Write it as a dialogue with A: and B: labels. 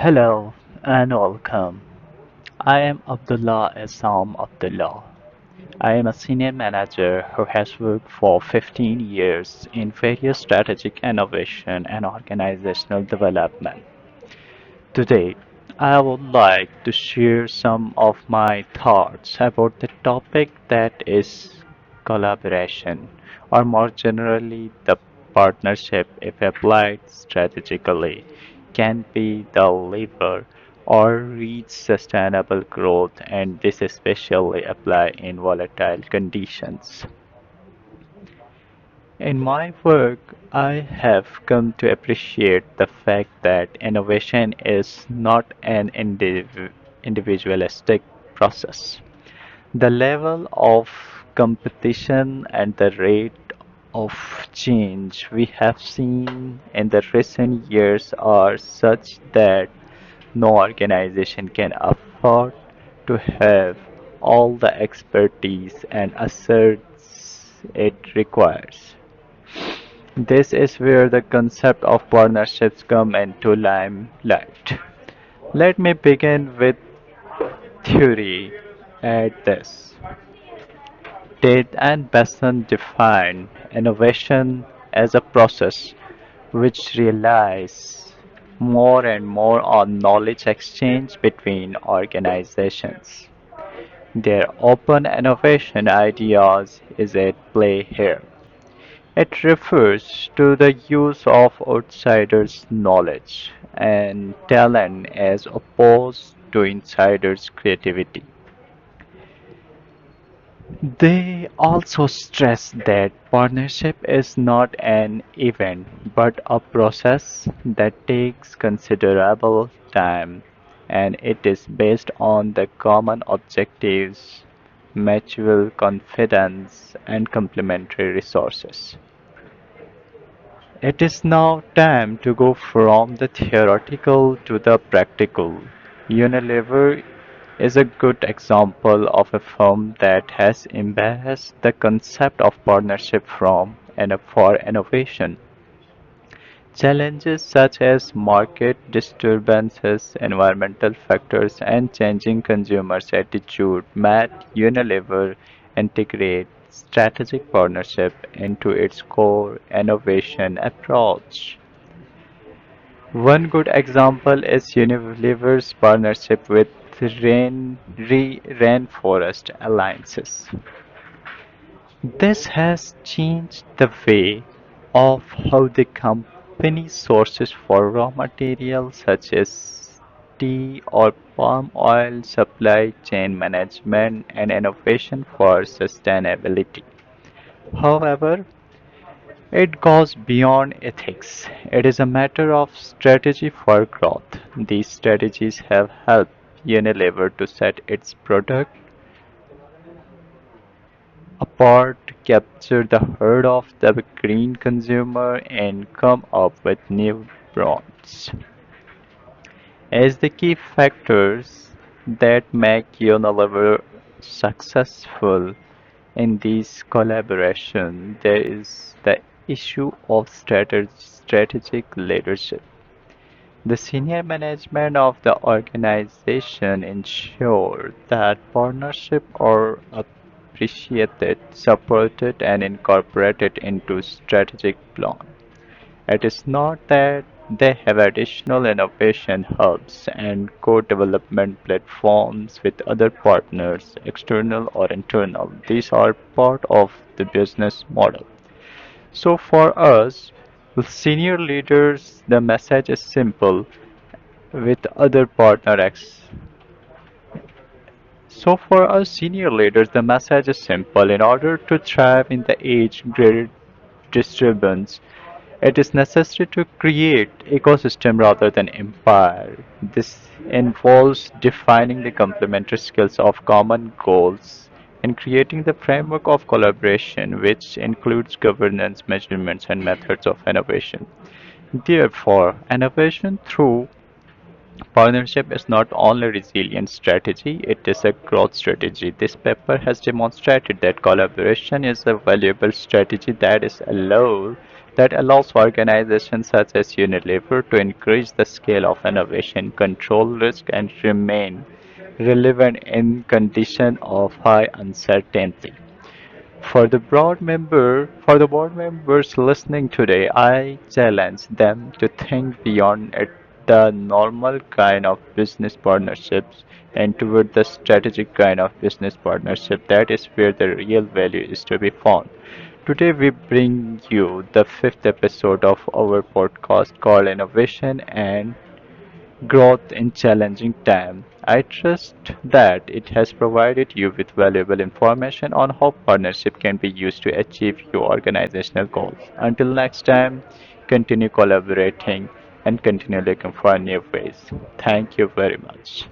A: Hello and welcome. I am Abdullah Assam Abdullah. I am a senior manager who has worked for 15 years in various strategic innovation and organizational development. Today, I would like to share some of my thoughts about the topic that is collaboration, or more generally, the partnership, if applied strategically, can be the lever or reach sustainable growth, and this especially apply in volatile conditions. In my work, I have come to appreciate the fact that innovation is not an individualistic process. The level of competition and the rate of change we have seen in the recent years are such that no organization can afford to have all the expertise and asserts it requires. This is where the concept of partnerships come into limelight. Let me begin with theory at this. Tate and Besson define innovation as a process which relies more and more on knowledge exchange between organizations. Their open innovation ideas is at play here. It refers to the use of outsiders' knowledge and talent as opposed to insiders' creativity. They also stress that partnership is not an event but a process that takes considerable time, and it is based on the common objectives, mutual confidence, and complementary resources. It is now time to go from the theoretical to the practical. Unilever is a good example of a firm that has embraced the concept of partnership for innovation. Challenges such as market disturbances, environmental factors, and changing consumers' attitude made Unilever integrate strategic partnership into its core innovation approach. One good example is Unilever's partnership with Rainforest Alliances. This has changed the way of how the company sources for raw materials such as tea or palm oil, supply chain management, and innovation for sustainability. However, it goes beyond ethics. It is a matter of strategy for growth. These strategies have helped Unilever to set its product apart, capture the heart of the green consumer, and come up with new brands as the key factors that make Unilever successful. In this collaboration, there is the issue of strategic leadership. The senior management of the organization ensure that partnership are appreciated, supported, and incorporated into strategic plan. It is not that they have additional innovation hubs and co-development platforms with other partners, external or internal. These are part of the business model. So for us, senior leaders, the message is simple with other partner X. So for us senior leaders, the message is simple. In order to thrive in the age-graded disturbance, it is necessary to create ecosystem rather than empire. This involves defining the complementary skills of common goals and creating the framework of collaboration, which includes governance, measurements, and methods of innovation. Therefore, innovation through partnership is not only a resilient strategy, it is a growth strategy. This paper has demonstrated that collaboration is a valuable strategy that is allowed that allows organizations such as Unilever to increase the scale of innovation, control risk, and remain relevant in conditions of high uncertainty. For the board members listening today, I challenge them to think beyond the normal kind of business partnerships and toward the strategic kind of business partnership. That is where the real value is to be found. Today we bring you the fifth episode of our podcast called Innovation and Growth in Challenging Time. I trust that it has provided you with valuable information on how partnership can be used to achieve your organizational goals. Until next time, continue collaborating and continue looking for new ways. Thank you very much.